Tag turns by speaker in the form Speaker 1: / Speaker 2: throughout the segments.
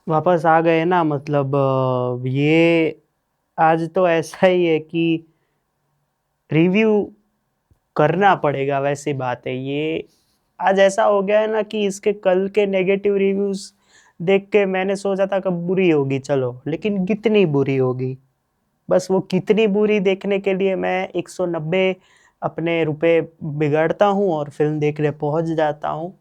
Speaker 1: वापस आ गए ना, मतलब ये आज तो ऐसा ही है कि रिव्यू करना पड़ेगा। वैसी बात है ये। आज ऐसा हो गया है ना कि इसके कल के नेगेटिव रिव्यूज देख के मैंने सोचा था कि बुरी होगी, चलो, लेकिन कितनी बुरी होगी। बस वो कितनी बुरी देखने के लिए मैं 190 अपने रुपए बिगाड़ता हूँ और फिल्म देखने पहुंच जाता हूँ।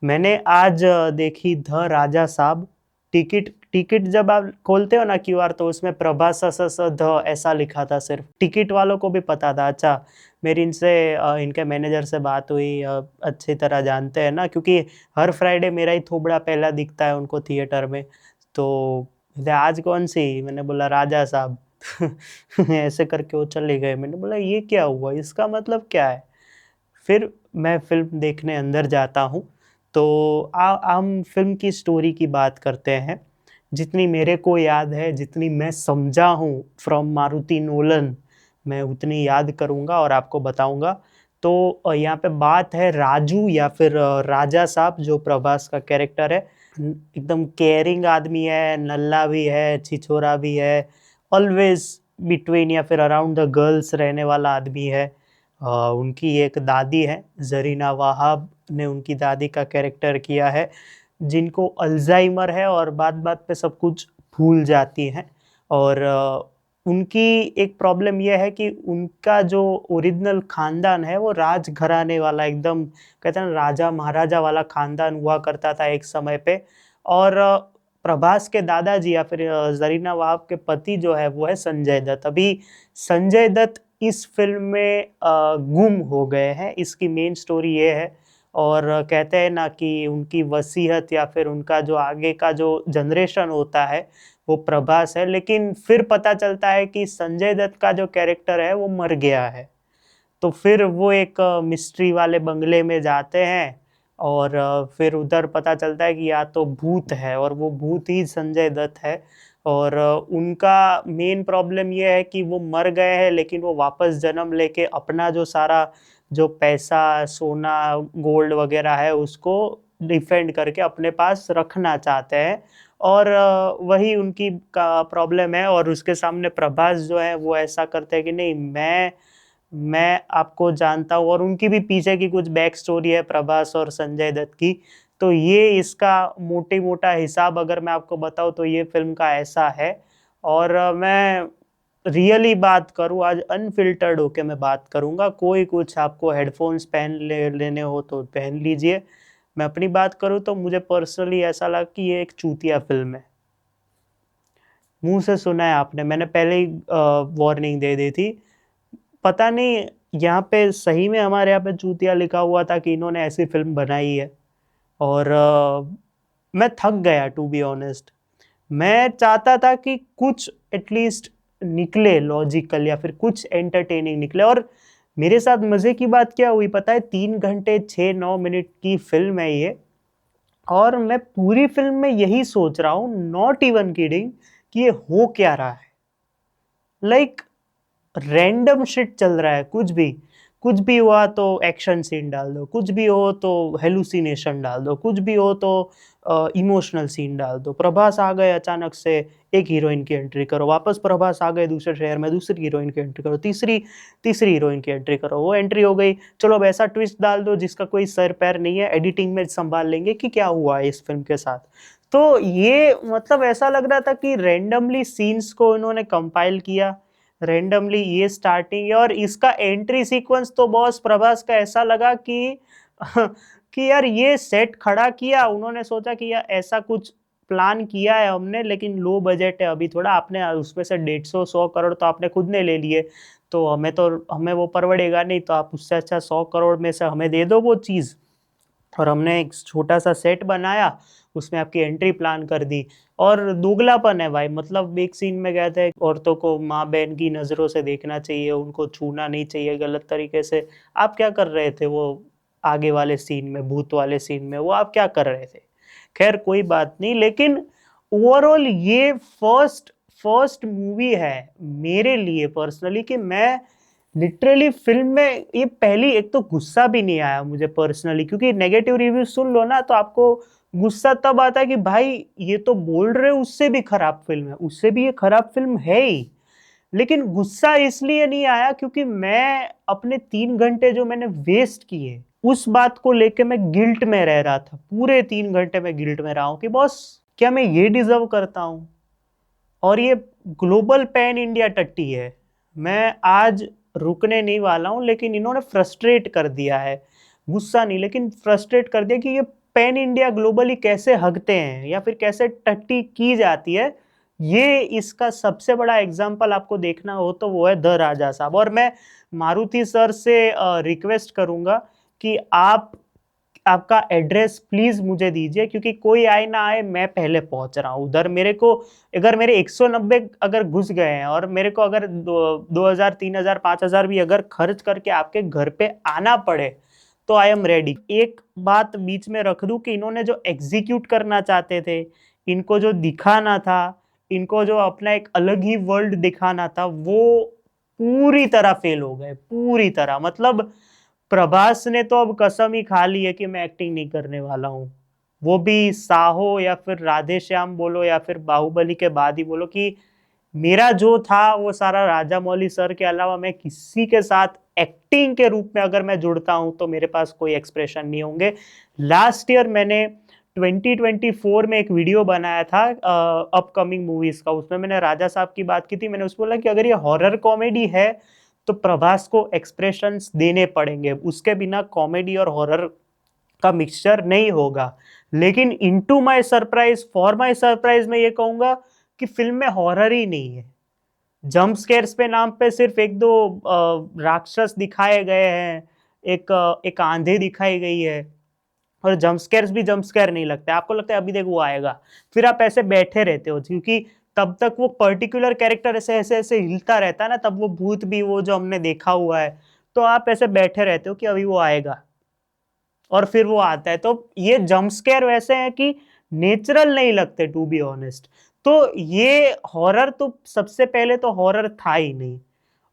Speaker 1: मैंने आज देखी ध राजा साहब। टिकट टिकट जब आप खोलते हो ना क्यूआर, तो उसमें प्रभास स स ध ऐसा लिखा था। सिर्फ टिकट वालों को भी पता था। अच्छा, मेरी इनसे इनके मैनेजर से बात हुई, अच्छी तरह जानते हैं ना, क्योंकि हर फ्राइडे मेरा ही थोबड़ा पहला दिखता है उनको थिएटर में। तो बोले, आज कौन सी? मैंने बोला राजा साहब। ऐसे करके वो चले गए। मैंने बोला ये क्या हुआ, इसका मतलब क्या है? फिर मैं फ़िल्म देखने अंदर जाता हूँ। तो हम फ़िल्म की स्टोरी की बात करते हैं। जितनी मेरे को याद है, जितनी मैं समझा हूँ फ्रॉम मारुति नोलन, मैं उतनी याद करूँगा और आपको बताऊँगा। तो यहाँ पे बात है राजू या फिर राजा साहब, जो प्रभास का कैरेक्टर है। एकदम केयरिंग आदमी है, नल्ला भी है, छिछोरा भी है, ऑलवेज बिटवीन या फिर अराउंड द गर्ल्स रहने वाला आदमी है। उनकी एक दादी है, जरीना वाहब ने उनकी दादी का कैरेक्टर किया है, जिनको अल्जाइमर है और बात बात पे सब कुछ भूल जाती हैं। और उनकी एक प्रॉब्लम यह है कि उनका जो ओरिजिनल खानदान है वो राजघराने वाला, एकदम कहते हैं ना राजा महाराजा वाला खानदान हुआ करता था एक समय पे। और प्रभास के दादाजी या फिर जरीना वाहब के पति जो है वो है संजय दत्त। अभी संजय दत्त इस फिल्म में गुम हो गए हैं, इसकी मेन स्टोरी ये है। और कहते हैं ना कि उनकी वसीयत या फिर उनका जो आगे का जो जनरेशन होता है वो प्रभास है, लेकिन फिर पता चलता है कि संजय दत्त का जो कैरेक्टर है वो मर गया है। तो फिर वो एक मिस्ट्री वाले बंगले में जाते हैं और फिर उधर पता चलता है कि या तो भूत है और वो भूत ही संजय दत्त है। और उनका मेन प्रॉब्लम ये है कि वो मर गए हैं, लेकिन वो वापस जन्म लेके अपना जो सारा जो पैसा, सोना, गोल्ड वगैरह है उसको डिफेंड करके अपने पास रखना चाहते हैं। और वही उनकी का प्रॉब्लम है। और उसके सामने प्रभास जो है वो ऐसा करते हैं कि नहीं, मैं आपको जानता हूँ। और उनकी भी पीछे की कुछ बैक स्टोरी है प्रभास और संजय दत्त की। तो ये इसका मोटी मोटा हिसाब अगर मैं आपको बताऊँ तो ये फिल्म का ऐसा है। और मैं रियली बात करूँ, आज अनफिल्टर्ड होके मैं बात करूँगा। कोई कुछ आपको हेडफोन्स लेने हो तो पहन लीजिए। मैं अपनी बात करूँ तो मुझे पर्सनली ऐसा लगा कि ये एक चूतिया फिल्म है। मुंह से सुना है आपने, मैंने पहले ही वार्निंग दे दी थी। पता नहीं यहाँ पे सही में हमारे यहाँ पे चूतिया लिखा हुआ था कि इन्होंने ऐसी फिल्म बनाई है। और मैं थक गया टू बी ऑनेस्ट। मैं चाहता था कि कुछ एटलीस्ट निकले लॉजिकल या फिर कुछ एंटरटेनिंग निकले। और मेरे साथ मजे की बात क्या हुई पता है? 3 घंटे 6-9 मिनट की फिल्म है ये। और मैं पूरी फिल्म में यही सोच रहा हूँ, नॉट इवन किडिंग, कि ये हो क्या रहा है। लाइक रैंडम शिट चल रहा है, कुछ भी हुआ तो एक्शन सीन डाल दो, कुछ भी हो तो हेलुसिनेशन डाल दो, कुछ भी हो तो इमोशनल सीन डाल दो। प्रभास आ गए अचानक से, एक हीरोइन की एंट्री करो। वापस प्रभास आ गए दूसरे शहर में, दूसरी हीरोइन की एंट्री करो। तीसरी तीसरी हीरोइन की एंट्री करो, वो एंट्री हो गई। चलो अब ऐसा ट्विस्ट डाल दो जिसका कोई सर पैर नहीं है, एडिटिंग में संभाल लेंगे कि क्या हुआ है इस फिल्म के साथ। तो ये मतलब ऐसा लग रहा था कि रैंडमली सीन्स को इन्होंने कंपाइल किया, रेंडमली ये स्टार्टिंग है। और इसका एंट्री सीक्वेंस तो बॉस प्रभास का ऐसा लगा कि कि यार ये सेट खड़ा किया उन्होंने, सोचा कि यार ऐसा कुछ प्लान किया है हमने, लेकिन लो बजट है अभी थोड़ा, आपने उसमें से 150-100 करोड़ तो आपने खुद ने ले लिए। तो हमें वो परवड़ेगा नहीं, तो आप उससे अच्छा 100 करोड़ में से हमें दे दो वो चीज़। और हमने एक छोटा सा सेट बनाया, उसमें आपकी एंट्री प्लान कर दी। और दोगलापन है भाई, मतलब एक सीन में कहते हैं औरतों को माँ बहन की नज़रों से देखना चाहिए, उनको छूना नहीं चाहिए गलत तरीके से। आप क्या कर रहे थे वो आगे वाले सीन में, भूत वाले सीन में, वो आप क्या कर रहे थे? खैर कोई बात नहीं, लेकिन ओवरऑल ये फर्स्ट फर्स्ट मूवी है मेरे लिए पर्सनली कि मैं लिटरली फिल्म में ये पहली, एक तो गुस्सा भी नहीं आया मुझे पर्सनली, क्योंकि नेगेटिव रिव्यू सुन लो ना तो आपको गुस्सा तब आता है कि भाई ये तो बोल रहे हो उससे भी खराब फिल्म है, उससे भी ये खराब फिल्म है ही। लेकिन गुस्सा इसलिए नहीं आया क्योंकि मैं अपने 3 घंटे जो मैंने वेस्ट किए उस बात को लेके मैं गिल्ट में रह रहा था। पूरे 3 घंटे में गिल्ट में रहा हूं कि बॉस क्या मैं ये डिजर्व करता हूं। और ये ग्लोबल पैन इंडिया टट्टी है। मैं आज रुकने नहीं वाला हूं, लेकिन इन्होंने फ्रस्ट्रेट कर दिया है, गुस्सा नहीं लेकिन फ्रस्ट्रेट कर दिया कि ये पैन इंडिया ग्लोबली कैसे हगते हैं या फिर कैसे टट्टी की जाती है। ये इसका सबसे बड़ा एग्जाम्पल आपको देखना हो तो वो है द राजा साहब। और मैं मारुति सर से रिक्वेस्ट करूंगा कि आप आपका एड्रेस प्लीज मुझे दीजिए, क्योंकि कोई आए ना आए मैं पहले पहुंच रहा हूँ उधर। मेरे को अगर मेरे 190 अगर घुस गए हैं और मेरे को अगर 2000 3000 5000 भी अगर खर्च करके आपके घर पे आना पड़े तो आई एम रेडी। एक बात बीच में रख दूं कि इन्होंने जो एग्जीक्यूट करना चाहते थे, इनको जो दिखाना था, इनको जो अपना एक अलग ही वर्ल्ड दिखाना था, वो पूरी तरह फेल हो गए, पूरी तरह। मतलब प्रभास ने तो अब कसम ही खा ली है कि मैं एक्टिंग नहीं करने वाला हूँ। वो भी साहो या फिर राधे श्याम बोलो या फिर बाहुबली के बाद ही बोलो कि मेरा जो था वो सारा राजा मौली सर के अलावा मैं किसी के साथ एक्टिंग के रूप में अगर मैं जुड़ता हूं तो मेरे पास कोई एक्सप्रेशन नहीं होंगे। लास्ट ईयर मैंने 2024 में एक वीडियो बनाया था अपकमिंग मूवीज का। उसमें मैंने राजा साहब की बात की थी। मैंने उसको बोला कि अगर ये हॉरर कॉमेडी है तो प्रभास को एक्सप्रेशंस देने पड़ेंगे, उसके बिना कॉमेडी और हॉरर का मिक्सचर नहीं होगा। लेकिन into my surprise, for my surprise, मैं ये कहूंगा कि फिल्म में हॉरर ही नहीं है। जंप स्केयर्स पे नाम पे सिर्फ एक दो राक्षस दिखाए गए हैं, एक आंधी दिखाई गई है, और जंप स्केयर्स भी जंप स्केयर नहीं लगता है। आपको लगता है अभी देख वो आएगा, फिर आप ऐसे बैठे रहते हो, क्योंकि तब तक वो पर्टिकुलर कैरेक्टर ऐसे ऐसे ऐसे हिलता रहता है ना, तब वो भूत भी वो जो हमने देखा हुआ है, तो आप ऐसे बैठे रहते हो कि अभी वो आएगा, और फिर वो आता है। तो ये जंप स्केयर वैसे हैं कि नेचुरल नहीं लगते टू बी ऑनेस्ट। तो ये हॉरर तो सबसे पहले तो हॉरर था ही नहीं।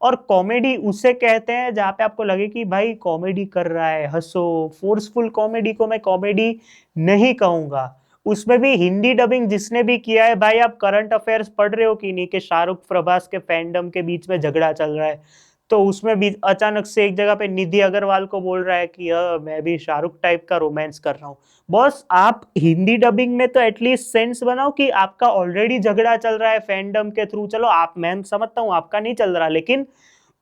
Speaker 1: और कॉमेडी उसे कहते हैं जहां पे आपको लगे कि भाई कॉमेडी कर रहा है, हंसो। फोर्सफुल कॉमेडी को मैं कॉमेडी नहीं कहूंगा। उसमें भी हिंदी डबिंग जिसने भी किया है, भाई आप करंट अफेयर्स पढ़ रहे हो कि नहीं कि शाहरुख प्रभास के फैंडम के बीच में झगड़ा चल रहा है, तो उसमें भी अचानक से एक जगह पे निधि अग्रवाल को बोल रहा है कि मैं भी शाहरुख टाइप का रोमांस कर रहा हूँ। बॉस आप हिंदी डबिंग में तो एटलीस्ट सेंस बनाओ कि आपका ऑलरेडी झगड़ा चल रहा है फैंडम के थ्रू। चलो आप, मैं समझता हूँ आपका नहीं चल रहा, लेकिन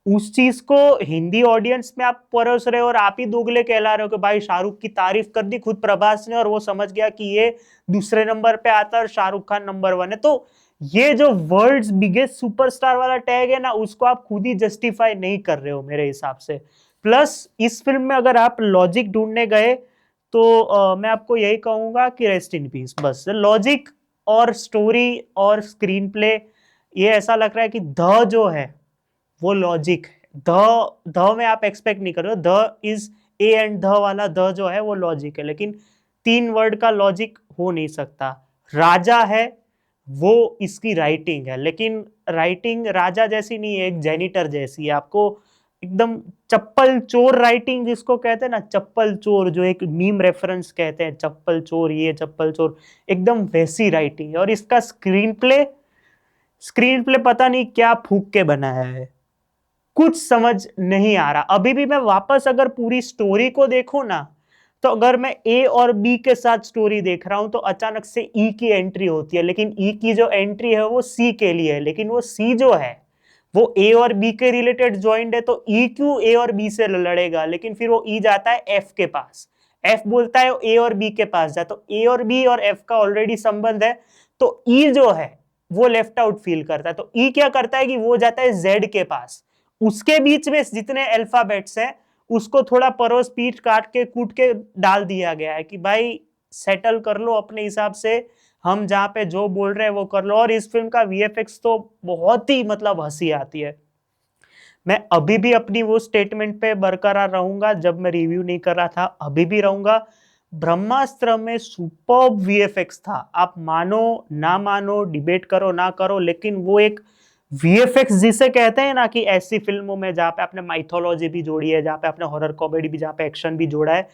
Speaker 1: उस चीज को हिंदी ऑडियंस में आप परोस रहे हो और आप ही दोगले कहला रहे हो कि भाई शाहरुख की तारीफ कर दी खुद प्रभास ने और वो समझ गया कि ये दूसरे नंबर पे आता है और शाहरुख खान नंबर 1 है। तो ये जो वर्ल्ड्स बिगेस्ट सुपरस्टार वाला टैग है ना, उसको आप खुद ही जस्टिफाई नहीं कर रहे हो मेरे हिसाब से। प्लस इस फिल्म में अगर आप लॉजिक ढूंढने गए तो मैं आपको यही कहूंगा कि रेस्ट इन पीस। बस लॉजिक और स्टोरी और स्क्रीन प्ले, ये ऐसा लग रहा है कि द जो है वो लॉजिक है। द में आप एक्सपेक्ट नहीं कर रहे हो, the is A and the वाला द जो है वो लॉजिक है, लेकिन 3 वर्ड का लॉजिक हो नहीं सकता। राजा है वो इसकी राइटिंग है, लेकिन राइटिंग राजा जैसी नहीं है, एक जेनिटर जैसी है। आपको एकदम चप्पल चोर राइटिंग जिसको कहते हैं ना, चप्पल चोर, जो एक मीम रेफरेंस कहते हैं, चप्पल चोर, ये चप्पल चोर, एकदम वैसी राइटिंग है। और इसका स्क्रीन प्ले पता नहीं क्या फूक के बनाया है, कुछ समझ नहीं आ रहा। अभी भी मैं वापस अगर पूरी स्टोरी को देखूं ना, तो अगर मैं ए और बी के साथ स्टोरी देख रहा हूं तो अचानक से ई की एंट्री होती है, लेकिन ई की जो एंट्री है वो सी के लिए है, लेकिन वो सी जो है वो ए और बी के रिलेटेड ज्वाइंट है, तो ई क्यों ए और बी से लड़ेगा। लेकिन फिर वो ई जाता है एफ के पास, एफ बोलता है ए और बी के पास जाए, तो ए और बी और एफ का ऑलरेडी संबंध है, तो ई जो है वो लेफ्ट आउट फील करता है। तो ई क्या करता है कि वो जाता है जेड के पास, उसके बीच में जितने अल्फाबेट्स हैं उसको थोड़ा परोस पीट काट के कूट के डाल दिया गया है कि भाई सेटल कर लो अपने हिसाब से, हम जहां पे जो बोल रहे हैं वो कर लो। और इस फिल्म का वीएफएक्स तो बहुत ही मतलब हंसी आती है। मैं अभी भी अपनी वो स्टेटमेंट पे बरकरार रहूंगा, जब मैं रिव्यू नहीं कर रहा था अभी भी रहूंगा, ब्रह्मास्त्र में सुपर्ब वीएफएक्स था। आप मानो ना मानो, डिबेट करो ना करो, लेकिन वो एक वीएफएक्स जिसे कहते हैं ना कि ऐसी फिल्मों में जहां पे आपने माइथोलॉजी भी जोड़ी है, जहां पे आपने हॉरर कॉमेडी भी, जहां पे एक्शन भी जोड़ा है,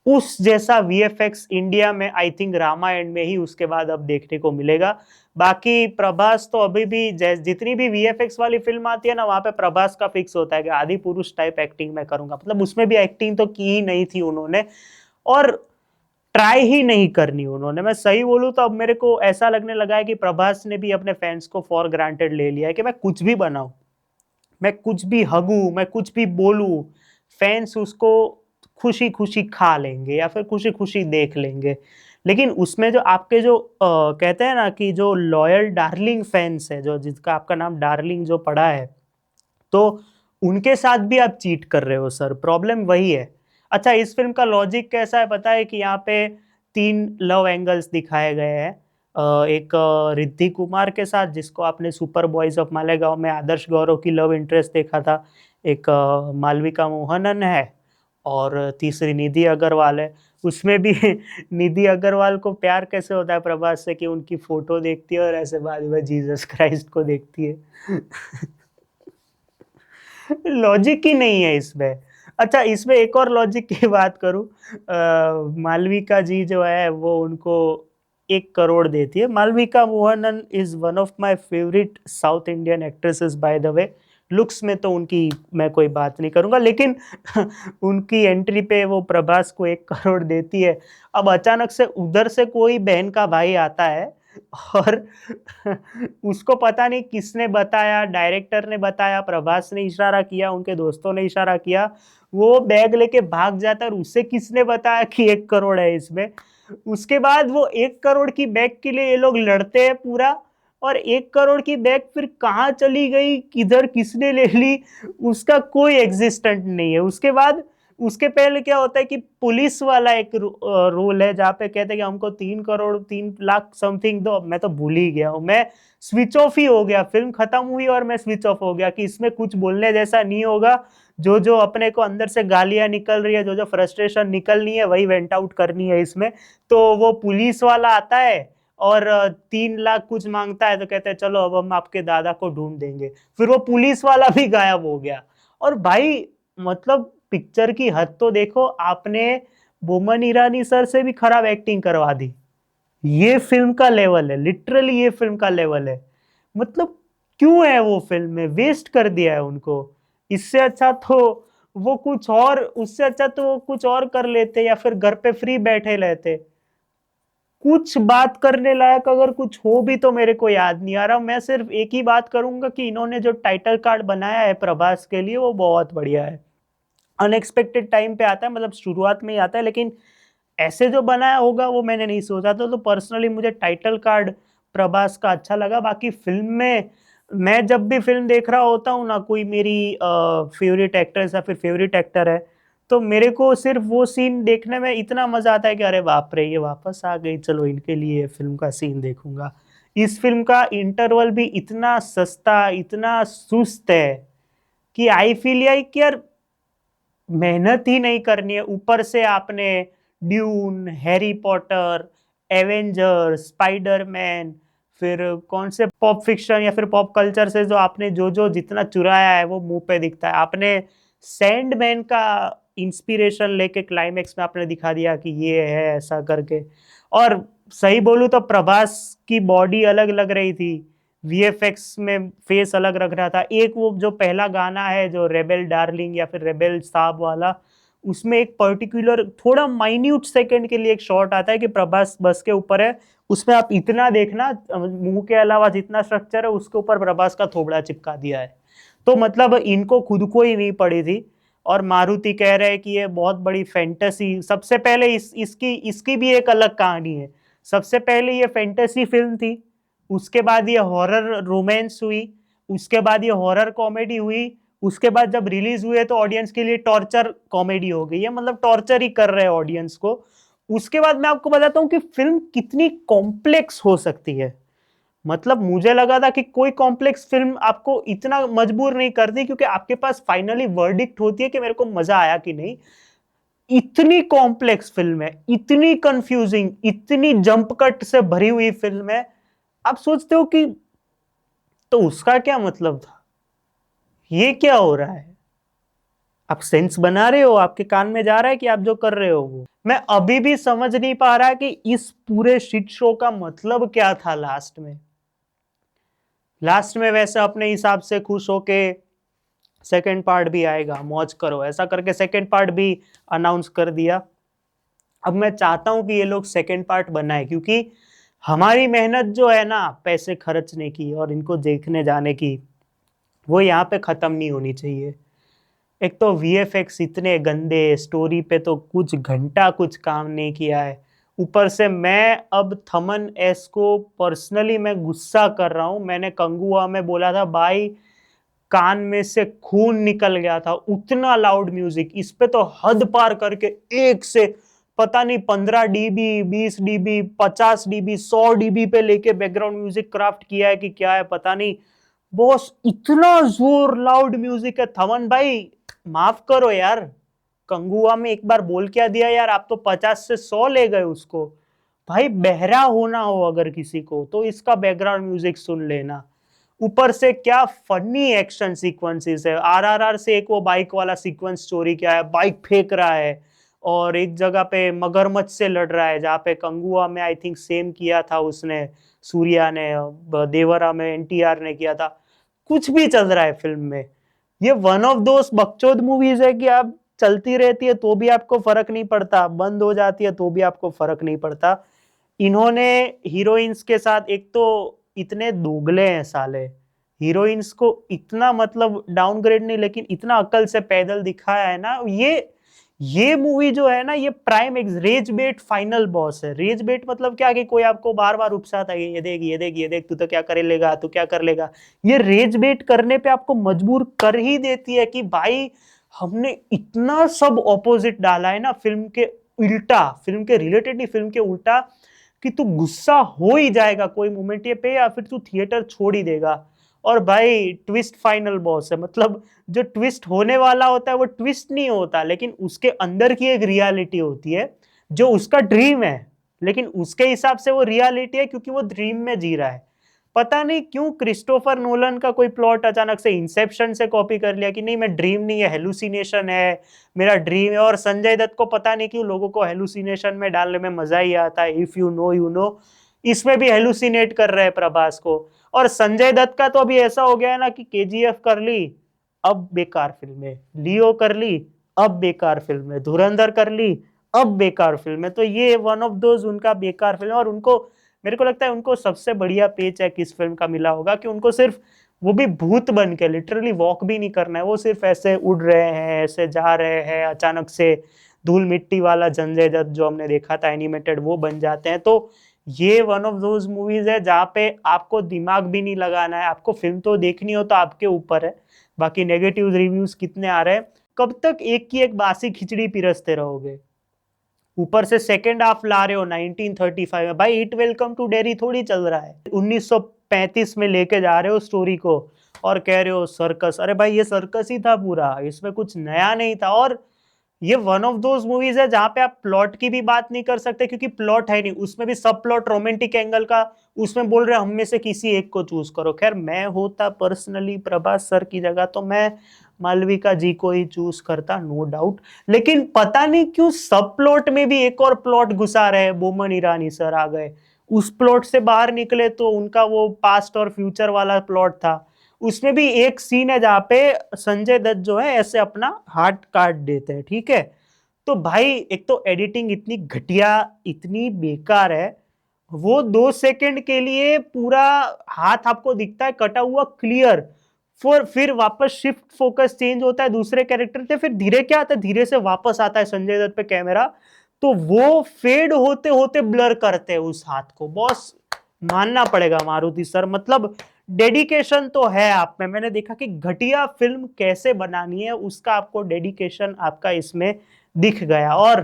Speaker 1: उस जैसा वीएफएक्स इंडिया में आई थिंक रामायण में ही उसके बाद अब देखने को मिलेगा। बाकी प्रभास तो अभी भी जितनी भी वीएफएक्स वाली फिल्म आती है ना, वहां पे प्रभास का फिक्स होता है कि आदि पुरुष टाइप एक्टिंग मैं करूंगा। मतलब उसमें भी एक्टिंग तो की ही नहीं थी उन्होंने, और ट्राई ही नहीं करनी उन्होंने। मैं सही बोलूं तो अब मेरे को ऐसा लगने लगा है कि प्रभास ने भी अपने फैंस को फॉर ग्रांटेड ले लिया है कि मैं कुछ भी बनाऊं, मैं कुछ भी हगू, मैं कुछ भी बोलूं, फैंस उसको खुशी खुशी खा लेंगे या फिर खुशी खुशी देख लेंगे। लेकिन उसमें जो आपके जो कहते हैं ना कि जो लॉयल डार्लिंग फैंस है, जो जिसका आपका नाम डार्लिंग जो पड़ा है, तो उनके साथ भी आप चीट कर रहे हो सर, प्रॉब्लम वही है। अच्छा, इस फिल्म का लॉजिक कैसा है पता है? कि यहाँ पे 3 लव एंगल्स दिखाए गए हैं। एक रिद्धि कुमार के साथ, जिसको आपने सुपर बॉयज ऑफ मालेगांव में आदर्श गौरव की लव इंटरेस्ट देखा था। एक मालविका मोहनन है, और तीसरी निधि अग्रवाल है। उसमें भी निधि अग्रवाल को प्यार कैसे होता है प्रभास से कि उनकी फोटो देखती है और ऐसे बाद में जीसस क्राइस्ट को देखती है। लॉजिक ही नहीं है इसमें। अच्छा, इसमें एक और लॉजिक की बात करूं, मालविका जी जो है वो उनको 1 करोड़ देती है। Malavika Mohanan is one of my favourite South Indian actresses by the way. Looks में तो उनकी मैं कोई बात नहीं करूंगा, लेकिन उनकी एंट्री पे वो प्रभास को 1 करोड़ देती है। अब अचानक से उधर से कोई बहन का भाई आता है, और उसको पता नहीं किसने बताया, डायरेक्टर ने बताया, प्रभास ने इशारा किया, उनके दोस्तों ने इशारा किया, वो बैग लेके भाग जाता है। और उसे किसने बताया कि 1 करोड़ है इसमें? उसके बाद वो 1 करोड़ की बैग के लिए ये लोग लड़ते हैं पूरा, और 1 करोड़ की बैग फिर कहाँ चली गई, किधर किसने ले ली, उसका कोई एग्जिस्टेंट नहीं है। उसके बाद, उसके पहले क्या होता है कि पुलिस वाला एक रोल है जहाँ पे कहते हैं कि हमको 3 करोड़ 3 लाख समथिंग दो। मैं तो भूल ही गया हूँ, मैं स्विच ऑफ ही हो गया। फिल्म खत्म हुई और मैं स्विच ऑफ हो गया कि इसमें कुछ बोलने जैसा नहीं होगा। जो जो अपने को अंदर से गालियां निकल रही है, जो जो फ्रस्ट्रेशन निकलनी है, वही वेंट आउट करनी है इसमें। तो वो पुलिस वाला आता है और 3 लाख कुछ मांगता है, तो कहते हैं चलो अब हम आपके दादा को ढूंढ देंगे। फिर वो पुलिस वाला भी गायब हो गया। और भाई, मतलब पिक्चर की हद तो देखो आपने। बोमन ईरानी सर से भी खराब एक्टिंग करवा दी। ये फिल्म का लेवल है, लिटरली ये फिल्म का लेवल है। मतलब क्यों है वो फिल्म में, वेस्ट कर दिया है उनको। इससे अच्छा तो वो कुछ और, उससे अच्छा तो वो कुछ और कर लेते, या फिर घर पे फ्री बैठे रहते। कुछ बात करने लायक अगर कुछ हो भी तो मेरे को याद नहीं आ रहा। मैं सिर्फ एक ही बात करूंगा कि इन्होंने जो टाइटल कार्ड बनाया है प्रभास के लिए, वो बहुत बढ़िया है। अनएक्सपेक्टेड टाइम पे आता है, मतलब शुरुआत में ही आता है, लेकिन ऐसे जो बनाया होगा वो मैंने नहीं सोचा था। तो पर्सनली मुझे टाइटल कार्ड प्रभास का अच्छा लगा। बाकी फिल्म में, मैं जब भी फिल्म देख रहा होता हूँ ना, कोई मेरी फेवरेट एक्ट्रेस या फिर फेवरेट एक्टर है, तो मेरे को सिर्फ वो सीन देखने में इतना मजा आता है कि अरे बाप रे, ये वापस आ गई, चलो इनके लिए फिल्म का सीन देखूंगा। इस फिल्म का इंटरवल भी इतना सस्ता, इतना सुस्त है कि आई फील लाइक यार मेहनत ही नहीं करनी है। ऊपर से आपने dune, Harry Potter, Avenger, Spiderman, फिर कौन से पॉप फिक्शन या फिर पॉप कल्चर से जो आपने जो जो जितना चुराया है वो मुंह पे दिखता है। आपने सैंडमैन का इंस्पिरेशन लेके क्लाइमेक्स में आपने दिखा दिया कि ये है ऐसा करके। और सही बोलूं तो प्रभास की बॉडी अलग लग रही थी, वीएफएक्स में फेस अलग रख रहा था। एक वो जो पहला गाना है जो रेबेल डार्लिंग या फिर रेबेल साहब वाला, उसमें एक पर्टिकुलर थोड़ा माइन्यूट सेकंड के लिए एक शॉट आता है कि प्रभास बस के ऊपर है। उसमें आप इतना देखना, मुंह के अलावा जितना स्ट्रक्चर है उसके ऊपर प्रभास का थोबड़ा चिपका दिया है। तो मतलब इनको खुद को ही नहीं पड़ी थी। और मारुति कह रहे हैं कि ये बहुत बड़ी फैंटेसी। सबसे पहले इसकी इसकी भी एक अलग कहानी है। सबसे पहले ये फैंटेसी फिल्म थी, उसके बाद ये हॉरर रोमांस हुई, उसके बाद ये हॉरर कॉमेडी हुई, उसके बाद जब रिलीज हुए तो ऑडियंस के लिए टॉर्चर कॉमेडी हो गई है, मतलब टॉर्चर ही कर रहे हैं ऑडियंस को। उसके बाद मैं आपको बताता हूँ कि फिल्म कितनी कॉम्प्लेक्स हो सकती है। मतलब मुझे लगा था कि कोई कॉम्प्लेक्स फिल्म आपको इतना मजबूर नहीं करती, क्योंकि आपके पास फाइनली वर्डिक्ट होती है कि मेरे को मजा आया कि नहीं। इतनी कॉम्प्लेक्स फिल्म है, इतनी कंफ्यूजिंग, इतनी जंप कट से भरी हुई फिल्म है। आप सोचते हो कि तो उसका क्या मतलब था, ये क्या हो रहा है। आप सेंस बना रहे हो, आपके कान में जा रहा है कि आप जो कर रहे हो वो। मैं अभी भी समझ नहीं पा रहा कि इस पूरे शिट शो का मतलब क्या था लास्ट में। लास्ट में वैसे अपने हिसाब से खुश होके सेकंड पार्ट भी आएगा, मौज करो, ऐसा करके सेकंड पार्ट भी अनाउंस कर दिया। अब मैं चाहता हूं कि ये लोग सेकंड पार्ट बनाए, क्योंकि हमारी मेहनत जो है ना पैसे खर्चने की और इनको देखने जाने की, वो यहाँ पे खत्म नहीं होनी चाहिए। एक तो वीएफएक्स इतने गंदे, स्टोरी पे तो कुछ घंटा कुछ काम नहीं किया है। ऊपर से मैं अब थमन एस को पर्सनली मैं गुस्सा कर रहा हूं। मैंने कंगुआ में बोला था भाई कान में से खून निकल गया था, उतना लाउड म्यूजिक। इस पे तो हद पार करके एक से पता नहीं 15 डीबी, 20 डीबी, 50 डीबी, 100 डीबी पे लेके बैकग्राउंड म्यूजिक क्राफ्ट किया है कि क्या है पता नहीं। बॉस इतना जोर लाउड म्यूजिक है। थमन भाई माफ करो यार, कंगुआ में एक बार बोल क्या दिया यार, आप तो 50 से 100 ले गए उसको। भाई बहरा होना हो अगर किसी को तो इसका बैकग्राउंड म्यूजिक सुन लेना। ऊपर से क्या फनी एक्शन सीक्वेंसेस है। आरआरआर से एक वो बाइक वाला सीक्वेंस चोरी किया है, बाइक फेंक रहा है और एक जगह पे मगरमच्छ से लड़ रहा है, जहाँ पे कंगुआ में आई थिंक सेम किया था उसने, सूर्या ने, देवरा में एनटीआर ने किया था। कुछ भी चल रहा है फिल्म में। ये वन ऑफ दोस बकचोद मूवीज है कि आप चलती रहती है तो भी आपको फर्क नहीं पड़ता, बंद हो जाती है तो भी आपको फर्क नहीं पड़ता। इन्होंने हीरोइंस के साथ एक तो इतने दोगले हैं साले, हीरोइंस को इतना मतलब डाउनग्रेड नहीं लेकिन इतना अकल से पैदल दिखाया है ना। ये मूवी जो है ना, ये प्राइम रेज बेट फाइनल बॉस है। रेज बेट मतलब क्या कि कोई आपको बार बार उकसाता है, ये देख ये देख ये देख, तू तो क्या कर लेगा, तू क्या कर लेगा। ये रेज बेट करने पे आपको मजबूर कर ही देती है कि भाई हमने इतना सब ऑपोजिट डाला है ना फिल्म के उल्टा, फिल्म के रिलेटेड नहीं, फिल्म के उल्टा, कि तू गुस्सा हो ही जाएगा कोई मोमेंट ये पे, या फिर तू थिएटर छोड़ ही देगा। और भाई ट्विस्ट फाइनल बॉस है, मतलब जो ट्विस्ट होने वाला होता है वो ट्विस्ट नहीं होता, लेकिन उसके अंदर की एक रियलिटी होती है जो उसका ड्रीम है, लेकिन उसके हिसाब से वो रियलिटी है क्योंकि वो ड्रीम में जी रहा है। पता नहीं क्यों क्रिस्टोफर नोलन का कोई प्लॉट अचानक से इंसेप्शन से कॉपी कर लिया कि नहीं मैं ड्रीम नहीं है, हेलुसिनेशन है, मेरा ड्रीम है। और संजय दत्त को पता नहीं क्यों लोगों को हेलुसिनेशन में डालने में मजा ही आता है, if you know you know. इसमें भी हेलुसिनेट कर रहे हैं प्रभास को। और संजय दत्त का तो अभी ऐसा हो गया है ना कि केजीएफ कर ली अब बेकार फिल्म है, लियो कर ली अब बेकार फिल्म है, धुरंधर कर ली अब बेकार फिल्म है। तो ये वन ऑफ दोज उनका बेकार फिल्म है। और उनको, मेरे को लगता है उनको सबसे बढ़िया पेच है किस फिल्म का मिला होगा कि उनको सिर्फ, वो भी भूत बन के लिटरली वॉक भी नहीं करना है, वो सिर्फ ऐसे उड़ रहे हैं, ऐसे जा रहे हैं, अचानक से धूल मिट्टी वाला संजय दत्त जो हमने देखा था एनिमेटेड वो बन जाते हैं। तो ये वन ऑफ दोज मूवीज है जहाँ पे आपको दिमाग भी नहीं लगाना है, आपको फिल्म तो देखनी हो तो आपके ऊपर है। बाकी नेगेटिव रिव्यूज कितने आ रहे हैं, कब तक एक की एक बासी खिचड़ी पिरसते रहोगे। ऊपर से सेकेंड हाफ ला रहे हो 1935 में, भाई इट वेलकम टू डेरी थोड़ी चल रहा है, 1935 में लेके जा रहे हो स्टोरी को और कह रहे हो सर्कस। अरे भाई ये सर्कस ही था पूरा, इसमें कुछ नया नहीं था। और ये वन ऑफ दोज मूवीज है जहां पे आप प्लॉट की भी बात नहीं कर सकते क्योंकि प्लॉट है नहीं, उसमें भी सब प्लॉट रोमांटिक एंगल का, उसमें बोल रहे हम में से किसी एक को चूज करो। खैर मैं होता पर्सनली प्रभास सर की जगह तो मैं मालविका जी को ही चूज करता, नो डाउट। लेकिन पता नहीं क्यों सब प्लॉट में भी एक और प्लॉट घुसा रहे, बोमन ईरानी सर आ गए, उस प्लॉट से बाहर निकले तो उनका वो पास्ट और फ्यूचर वाला प्लॉट था, उसमें भी एक सीन है जहां पे संजय दत्त जो है ऐसे अपना हार्ट काट देते हैं, ठीक है। तो भाई एक तो एडिटिंग इतनी घटिया, इतनी बेकार है, वो 2 सेकंड के लिए पूरा हाथ आपको दिखता है कटा हुआ क्लियर, फिर वापस शिफ्ट फोकस चेंज होता है दूसरे कैरेक्टर से, फिर धीरे क्या आता है, धीरे से वापस आता है संजय दत्त पे कैमरा, तो वो फेड होते होते ब्लर करते हैं उस हाथ को। बॉस मानना पड़ेगा मारुति सर, मतलब डेडिकेशन तो है आप में, मैंने देखा कि घटिया फिल्म कैसे बनानी है उसका आपको डेडिकेशन आपका इसमें दिख गया। और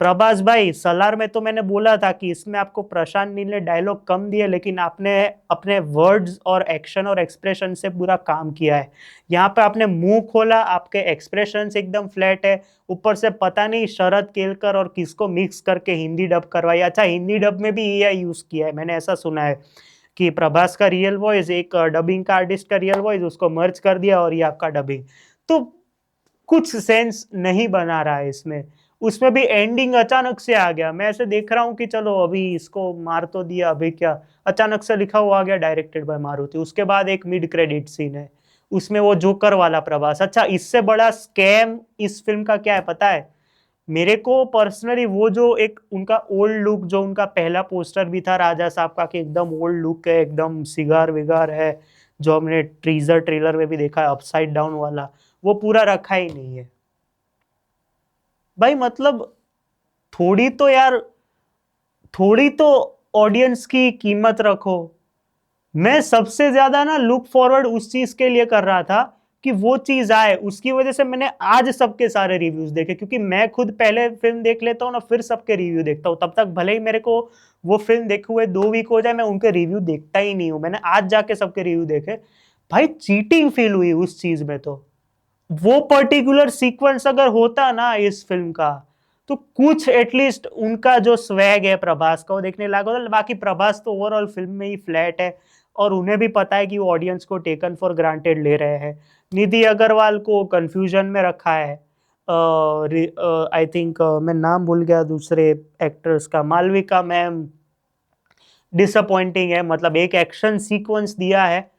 Speaker 1: प्रभास भाई सलार में तो मैंने बोला था कि इसमें आपको प्रशांत नील ने डायलॉग कम दिए लेकिन आपने अपने वर्ड्स और एक्शन और एक्सप्रेशन से पूरा काम किया है। यहाँ पे आपने मुंह खोला, आपके एक्सप्रेशन एकदम फ्लैट है, ऊपर से पता नहीं शरद केलकर और किसको मिक्स करके हिंदी डब करवाई। अच्छा हिंदी डब में भी एआई यूज किया है, मैंने ऐसा सुना है कि प्रभास का रियल वॉइस एक डबिंग का आर्टिस्ट का रियल वॉइस उसको मर्ज कर दिया और ये आपका डबिंग। तो कुछ सेंस नहीं बना रहा है इसमें। उसमें भी एंडिंग अचानक से आ गया, मैं ऐसे देख रहा हूँ कि चलो अभी इसको मार तो दिया, अभी क्या, अचानक से लिखा हुआ आ गया डायरेक्टेड बाय मारुति। उसके बाद एक मिड क्रेडिट सीन है, उसमें वो जोकर वाला प्रभास। अच्छा, इससे बड़ा स्कैम इस फिल्म का क्या है पता है? मेरे को पर्सनली वो जो एक उनका ओल्ड लुक, जो उनका पहला पोस्टर भी था राजा साहब का, कि एकदम ओल्ड लुक है, एकदम सिगार विगार है, जो हमने टीजर ट्रेलर में भी देखा है अपसाइड डाउन वाला, वो पूरा रखा ही नहीं है भाई। मतलब थोड़ी तो यार, थोड़ी तो ऑडियंस की कीमत रखो। मैं सबसे ज्यादा ना लुक फॉरवर्ड उस चीज के लिए कर रहा था कि वो चीज आए, उसकी वजह से मैंने आज सबके सारे रिव्यूज देखे, क्योंकि मैं खुद पहले फिल्म देख लेता हूँ ना, फिर सबके रिव्यू देखता हूँ। तब तक भले ही मेरे को वो फिल्म देखे हुए 2 वीक हो जाए, मैं उनके रिव्यू देखता ही नहीं हूँ। मैंने आज जाके सबके रिव्यू देखे। भाई चीटिंग फील हुई उस चीज में। तो वो पर्टिकुलर सीक्वेंस अगर होता ना इस फिल्म का, तो कुछ एटलीस्ट उनका जो स्वैग है प्रभास का, वो देखने लायक होता। बाकी प्रभास तो ओवरऑल फिल्म में ही फ्लैट है, और उन्हें भी पता है कि वो ऑडियंस को टेकन फॉर ग्रांटेड ले रहे हैं। निधि अग्रवाल को कंफ्यूजन में रखा है। आई थिंक मैं नाम भूल गया दूसरे एक्टर्स का, मालविका मैम डिसअपॉइंटिंग है। मतलब एक एक्शन सीक्वेंस दिया है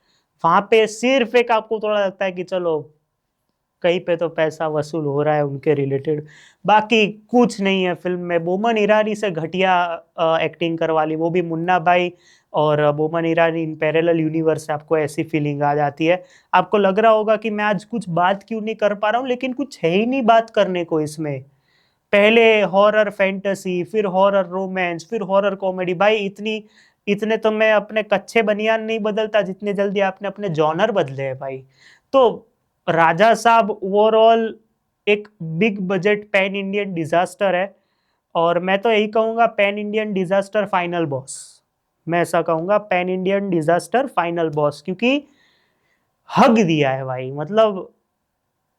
Speaker 1: वहां पे, सिर्फ एक आपको थोड़ा लगता है कि चलो कहीं पे तो पैसा वसूल हो रहा है उनके रिलेटेड, बाकी कुछ नहीं है फिल्म में। बोमन ईरानी से घटिया एक्टिंग करवा ली, वो भी मुन्ना भाई और Boman Irani in parallel universe से, आपको ऐसी फीलिंग आ जाती है। आपको लग रहा होगा कि मैं आज कुछ बात क्यों नहीं कर पा रहा हूँ, लेकिन कुछ है ही नहीं बात करने को इसमें। पहले हॉरर फैंटेसी, फिर हॉरर रोमांस, फिर हॉरर कॉमेडी। भाई इतनी इतने तो मैं अपने कच्चे बनियान नहीं बदलता जितने जल्दी आपने अपने जॉनर बदले हैं भाई। तो राजा साहब ओवरऑल एक big budget pan Indian disaster है, और मैं तो यही कहूंगा pan Indian disaster final boss. मैं ऐसा कहूंगा pan Indian disaster final boss, क्योंकि हग दिया है भाई। मतलब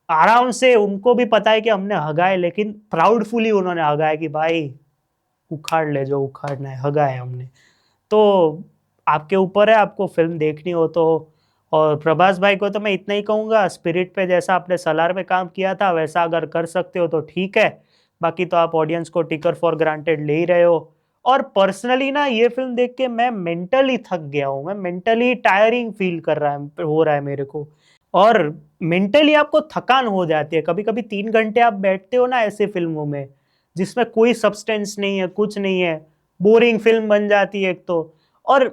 Speaker 1: आराम से उनको भी पता है कि हमने हगाए, लेकिन प्राउडफुली उन्होंने हगाए कि भाई उखाड़ ले जो उखाड़ना है, हगाए हमने। तो आपके ऊपर है, आपको फिल्म देखनी हो तो। और प्रभास भाई को तो मैं इतना ही कहूंगा, स्पिरिट पे जैसा आपने सलार में काम किया था वैसा अगर कर सकते हो तो ठीक है, बाकी तो आप ऑडियंस को टिकर फॉर ग्रांटेड ले ही रहे हो। और पर्सनली ना ये फिल्म देख के मैं मेंटली थक गया हूँ, मैं मेंटली टायरिंग फील कर रहा है, हो रहा है मेरे को। और मेंटली आपको थकान हो जाती है कभी कभी। 3 घंटे आप बैठते हो ना ऐसे फिल्मों में जिसमें कोई सब्सटेंस नहीं है, कुछ नहीं है, बोरिंग फिल्म बन जाती है एक तो। और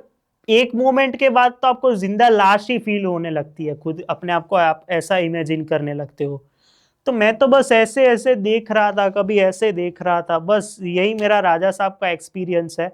Speaker 1: एक मोमेंट के बाद तो आपको जिंदा लाश ही फील होने लगती है, खुद अपने आप को आप ऐसा इमेजिन करने लगते हो। तो मैं तो बस ऐसे ऐसे देख रहा था, कभी ऐसे देख रहा था, बस यही मेरा राजा साहब का एक्सपीरियंस है।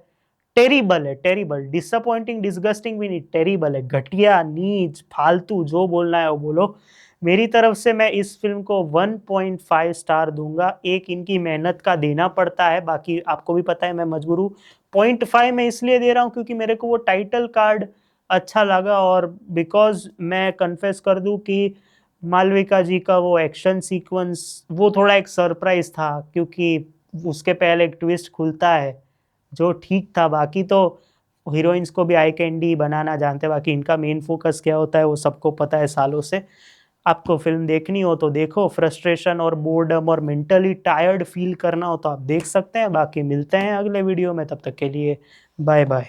Speaker 1: टेरिबल है, टेरिबल, डिसअपॉइंटिंग डिसगस्टिंग भी नहीं, टेरिबल है, घटिया, नीच, फालतू, जो बोलना है वो बोलो। मेरी तरफ से मैं इस फिल्म को 1.5 स्टार दूंगा। एक इनकी मेहनत का देना पड़ता है, बाकी आपको भी पता है मैं मजबूर हूँ। 0.5 मैं इसलिए दे रहा हूँ क्योंकि मेरे को वो टाइटल कार्ड अच्छा लगा, और बिकॉज मैं कन्फेस कर दूं कि मालविका जी का वो एक्शन सीक्वेंस वो थोड़ा एक सरप्राइज था, क्योंकि उसके पहले एक ट्विस्ट खुलता है जो ठीक था। बाकी तो हीरोइंस को भी आई कैंडी बनाना जानते हैं, बाकी इनका मेन फोकस क्या होता है वो सबको पता है सालों से। आपको फिल्म देखनी हो तो देखो, फ्रस्ट्रेशन और बोर्डम और मेंटली टायर्ड फील करना हो तो आप देख सकते हैं। बाकी मिलते हैं अगले वीडियो में, तब तक के लिए बाय बाय।